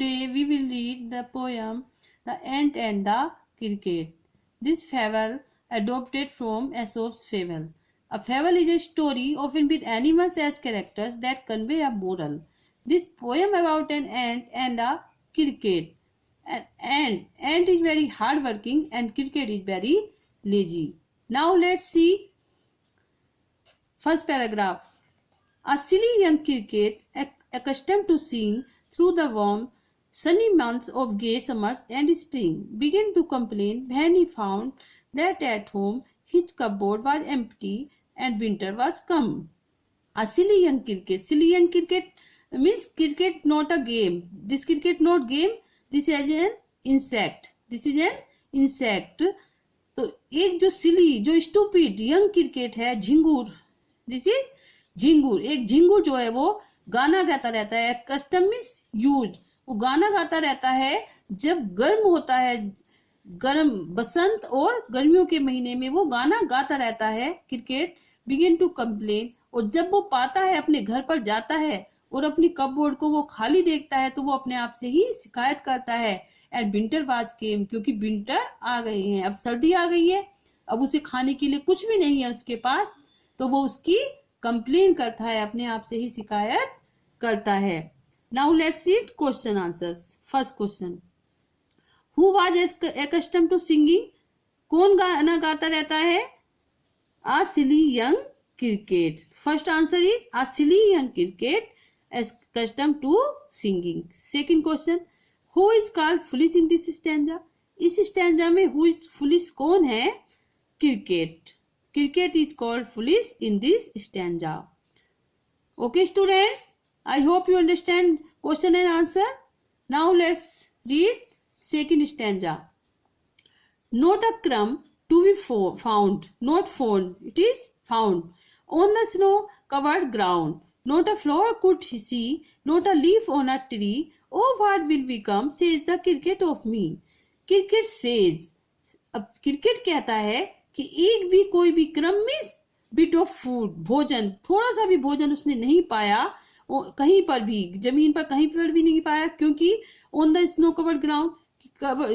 Today we will read the poem The Ant and the Cricket. This fable adopted from Aesop's fable. A fable is a story often with animals as characters that convey a moral. This poem about an ant and a cricket. An ant is very hardworking and cricket is very lazy. Now let's see first paragraph. A silly young cricket, accustomed to seeing through the warm, sunny months of gay summers and spring, began to complain when he found that at home his cupboard was empty and winter was come. A silly young cricket. Silly young cricket means cricket not a game. This cricket not game. This is an insect. This is an insect. तो एक जो सिली जो stupid young cricket है झिंगूर, this is झिंगूर. एक झिंगूर जो है वो गाना गाता रहता है. Custom means use. वो गाना गाता रहता है जब गर्म होता है, गर्म बसंत और गर्मियों के महीने में वो गाना गाता रहता है. Cricket begin to complain. और जब वो पाता है अपने घर पर जाता है और अपनी कपबोर्ड को वो खाली देखता है तो वो अपने आप से ही शिकायत करता है. एंड विंटर वाज केम, क्योंकि विंटर आ गए हैं, अब सर्दी आ गई है, अब उसे खाने के लिए कुछ भी नहीं है उसके पास, तो वो उसकी कंप्लेन करता है, अपने आप से ही शिकायत करता है. Now let's read question answers. First question, who was accustomed to singing. कौन गाना गाता रहता है? A silly young cricket. First answer is a silly young cricket accustomed to singing. Second question, who is called foolish in this stanza. इस stanza में who is foolish कौन है? Cricket. Cricket is called foolish in this stanza. Okay students, I hope you understand question and answer. Now let's read second stanza. Not a crumb to be found, not found, it is found on the snow covered ground. Not a flower could he see, not a leaf on a tree. Oh, what will become, says the cricket of me. Cricket says. अब cricket कहता है कि एक भी कोई भी क्रम miss bit of food, भोजन, थोड़ा सा भी भोजन उसने नहीं पाया कहीं पर भी, जमीन पर कहीं पर भी नहीं पाया, क्योंकि on the snow covered ground,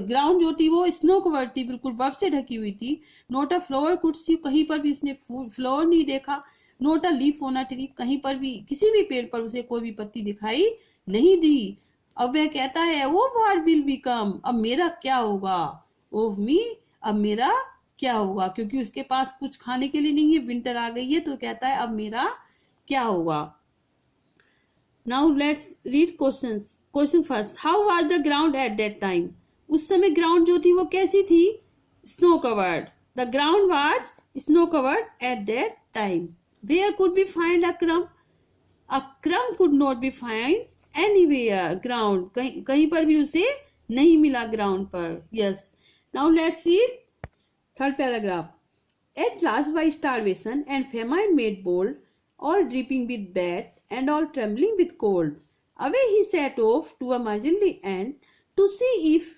ground जो थी वो स्नो कवर्ड थी, बिल्कुल बर्फ से ढकी हुई थी. Note a flower could see, कहीं पर भी उसने फ्लावर नहीं देखा. Note a leaf on a tree, कहीं पर भी किसी भी पेड़ पर उसे कोई भी पत्ती दिखाई नहीं दी. अब वह कहता है वो व्हाट विल बिकम, अब मेरा क्या होगा. ओह मी, अब मेरा क्या होगा, क्योंकि उसके पास कुछ खाने के लिए नहीं है, विंटर आ गई है, तो कहता है अब मेरा क्या होगा. Now let's read questions. Question first, how was the ground at that time. उस समय ग्राउंड जो थी वो कैसी थी? Snow covered. The ground was snow covered at that time. Where could we find a crumb? A crumb could not be found anywhere. Ground, कहीं पर भी उसे नहीं मिला ग्राउंड पर. Yes. Now let's read third paragraph. At last, by starvation and famine made bold, all dripping with wet and all trembling with cold, away he set off to a miserly ant to see if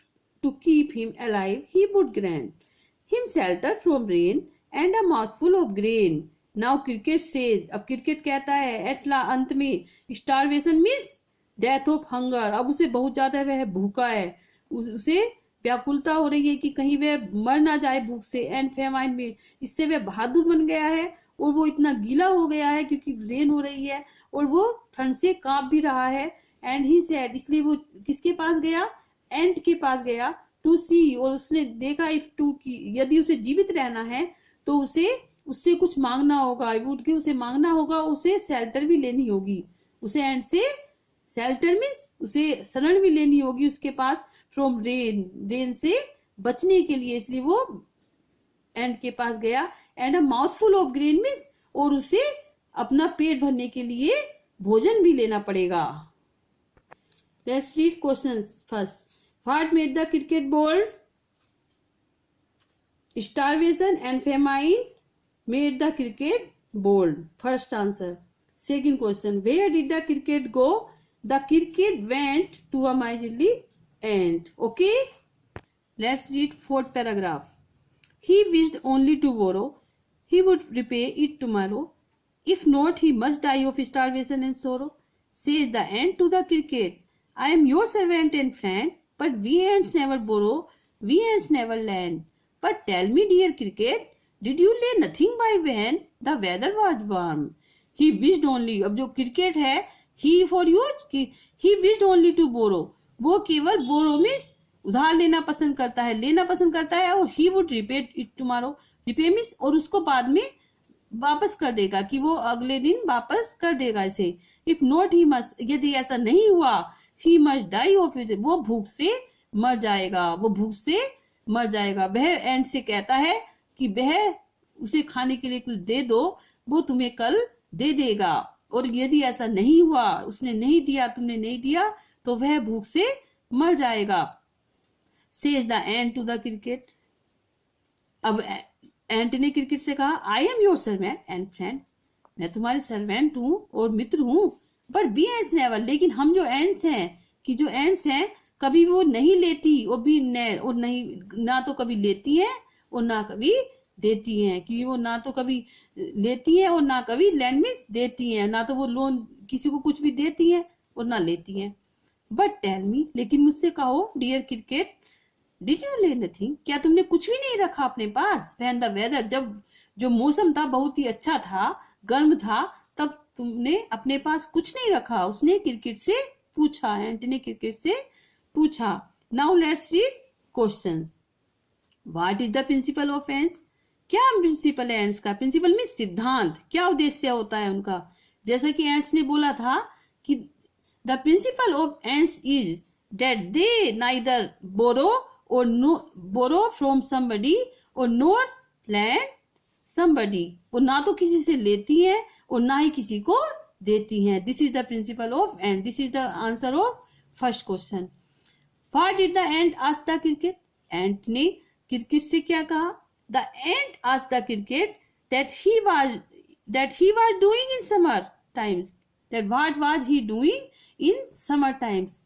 to keep him alive he would grant him shelter from rain and a mouthful of grain. Now cricket says. अब cricket कहता है एटला, अंत में, starvation means death of hunger. अब उसे बहुत ज्यादा वह भूखा है, उसे व्याकुलता हो रही है कि कहीं वह मर ना जाए भूख से. एंड फेमाइन में, इससे वह बहादुर बन गया है और वो इतना गीला हो गया है क्योंकि रेन हो रही है और वो ठंड से कांप भी रहा है. एंड ही सेड, इसलिए वो किसके पास गया? एंट के पास गया. टू सी, और उसने देखा इफ टू की, यदि उसे जीवित रहना है तो उससे कुछ मांगना होगा. आई वुड के, उसे मांगना होगा, उसे शेल्टर भी लेनी होगी. उसे एंड से शेल्टर मीन्स उसे शरण भी लेनी होगी उसके पास. फ्रॉम रेन, रेन से बचने के लिए, इसलिए वो एंड के पास गया. And a mouthful of grain means, और उसे अपना पेट भरने के लिए भोजन भी लेना पड़ेगा. Let's read questions first. What made the cricket bold. Starvation and famine made the cricket bold. First answer. Second question, where did the cricket go? The cricket went to a miserly ant. Okay, let's read fourth paragraph. He wished only to borrow, he would repay it tomorrow. If not, he must die of starvation and sorrow. Says the ant to the cricket, I am your servant and friend, but we ants never borrow, we ants never lend. But tell me, dear cricket, did you lay nothing by when the weather was warm? He wished only, अब जो cricket है, he for use, he wished only to borrow. वो केवल borrow means उधार लेना पसंद करता है, लेना पसंद करता है, और he would repay it tomorrow. repay means और उसको बाद में वापस कर देगा, कि वो अगले दिन वापस कर देगा इसे. इफ नॉट ही मस्ट, यदि ऐसा नहीं हुआ, he must die of it, वो भूख से मर जाएगा, वो भूख से मर जाएगा. वह एंड से कहता है कि वह उसे खाने के लिए कुछ दे दो, वो तुम्हें कल दे देगा, और यदि ऐसा नहीं हुआ, उसने नहीं दिया, तुमने नहीं दिया, तो वह भूख से मर जाएगा. Says the ant to the cricket. अब एंट ने क्रिकेट से कहा, I am your servant and friend, मैं तुम्हारी सर्वेंट हूं और मित्र हूं. बट बी एंड्स नेवर, लेकिन हम जो एंड्स हैं, कि जो एंड्स हैं, कभी वो नहीं लेती और भी और नहीं, ना तो कभी लेती हैं और ना कभी देती हैं, कि वो ना तो कभी लेती हैं और ना कभी लैंड में देती हैं, ना तो वो लोन किसी को कुछ भी देती हैं और ना लेती हैं. बट टेल मी, लेकिन मुझसे कहो, डियर क्रिकेट, डिड यू ले नथिंग, क्या तुमने कुछ भी नहीं रखा अपने पास? व्हेन द वेदर, जब जो मौसम था बहुत ही अच्छा था, गर्म था, तब तुमने अपने पास कुछ नहीं रखा? उसने क्रिकेट से पूछा, एंट ने क्रिकेट से पूछा. Now let's read questions. What is the principle of ants? क्या प्रिंसिपल है एंट्स का? प्रिंसिपल में सिद्धांत, क्या उद्देश्य होता है उनका? जैसा कि एंट्स ने बोला था कि the principle of ants is that they neither borrow और नो बोरो फ्रॉम समबडी और नॉट लैंड समबडी, वो ना तो किसी से लेती है और ना ही किसी को देती हैं. This is the principle of ant. This is the answer of first question. What did the ant ask the cricket? Ant ने क्रिकेट से क्या कहा? The ant ask the cricket that he was doing in summer times, that what was he doing in summer times.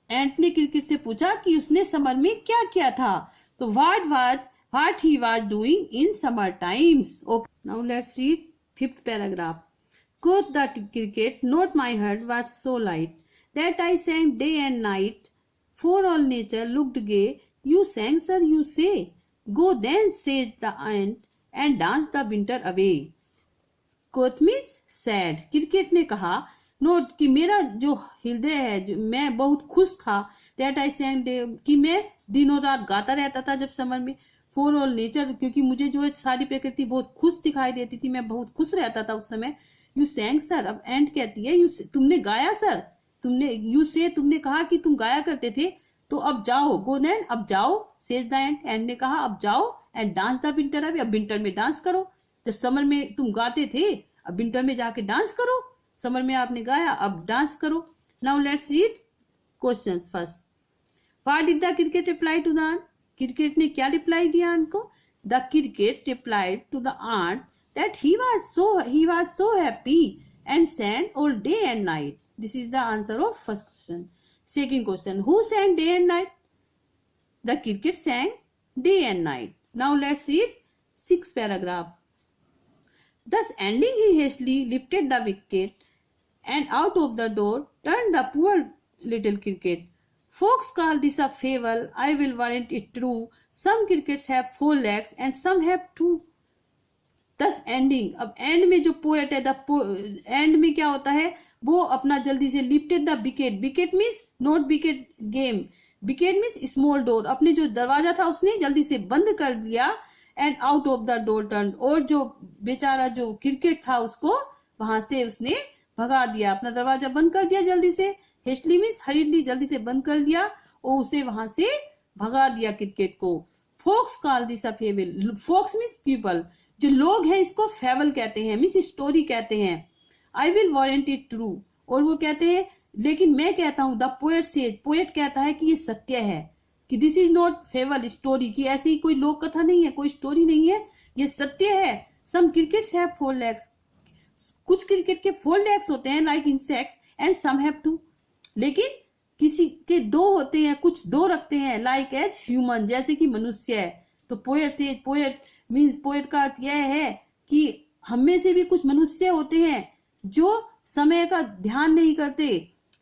एंट ने cricket से पूछा कि उसने summer में क्या किया था. तो what he was doing in summer times. Okay, now let's read fifth paragraph. Quoth the cricket, not my heart was so light that I sang day and night, for all nature looked gay. You sang, sir, you say. Go then, said the ant, and dance the winter away. Quoth means sad. Cricket ने कहा, note कि मेरा जो हृदय है, जो मैं बहुत खुश था, दैट आई सेंग डे, कि मैं दिनों रात गाता रहता था जब समर में, फॉर ऑल नेचर, क्योंकि मुझे जो है सारी प्रकृति बहुत खुश दिखाई देती थी, मैं बहुत खुश रहता था उस समय. यू सेंग सर, अब एंड कहती है, तुमने गाया सर, तुमने यू से तुमने कहा कि तुम गाया करते थे, तो अब जाओ, गो देन, अब जाओ, सेज द एंड ने कहा, अब जाओ, एंड डांस द विंटर, अब विंटर में डांस करो. जब समर में तुम गाते थे, अब विंटर में जाके डांस करो. समर में आपने गाया, अब डांस करो. Now let's read questions first. What did the cricket reply to the ant? Cricket ने क्या रिप्लाई दिया आंट को? The cricket replied to the ant that he was so happy and sang all day and night. This is the answer of first question. Second question, who sang day and night? The cricket sang day and night. Now let's read sixth paragraph. Thus ending, he hastily lifted the wicket and out of the door turned the poor little cricket. Folks call this a fable, I will warrant it true. Some crickets have 4 legs and some have 2. Thus ending, अब and में जो poet है, and में क्या होता है, वो अपना जल्दी से lifted the wicket. Wicket means not wicket game, wicket means small door, अपने जो दरवाजा था उसने जल्दी से बंद कर दिया. And out of the door turn, और जो बेचारा जो क्रिकेट था उसको वहां से उसने भगा दिया, अपना दरवाजा बंद कर दिया जल्दी से. हेस्टली मीन्स हरीडली, जल्दी से बंद कर दिया और उसे वहां से भगा दिया क्रिकेट को. Folks call this a fable. Folks means people, जो लोग हैं इसको फेबल कहते हैं, मीन्स स्टोरी कहते हैं. I will warrant it true, और वो कहते हैं, लेकिन मैं कहता हूं, द पोएट सेज, पोएट कहता है कि ये सत्य है, कि this is not fable story, की ऐसी कोई लोक कथा नहीं है, कोई स्टोरी नहीं है, ये सत्य है. सम क्रिकेट्स हैव 4 लेग्स, कुछ क्रिकेट के 4 लेग्स होते हैं like insects, and some have 2, लेकिन किसी के 2 होते हैं, कुछ 2 रखते हैं, लाइक एज ह्यूमन, जैसे कि मनुष्य है. तो पोएट से, पोएट मीन्स, पोएट का अर्थ यह है कि हम में से भी कुछ मनुष्य होते हैं जो समय का ध्यान नहीं करते,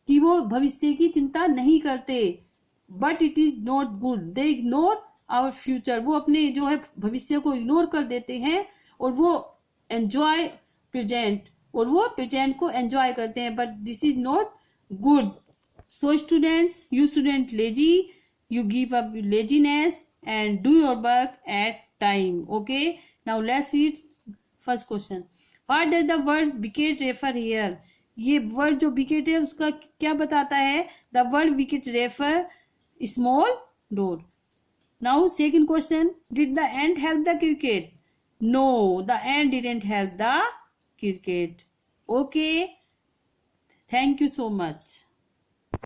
कि वो भविष्य की चिंता नहीं करते, but it is not good, they ignore our future, वो अपने जो है भविष्य को इग्नोर कर देते हैं और वो एंजॉय प्रेजेंट, और वो प्रेजेंट को एंजॉय करते हैं, but this is not good. So students, you student lazy, you give up laziness and do your work at time. Okay, now let's read first question. What does the word wicket refer here? ये word जो wicket है उसका क्या बताता है? The word wicket refer small door. Now second question, did the ant help the cricket? No, the ant didn't help the cricket. Okay, thank you so much.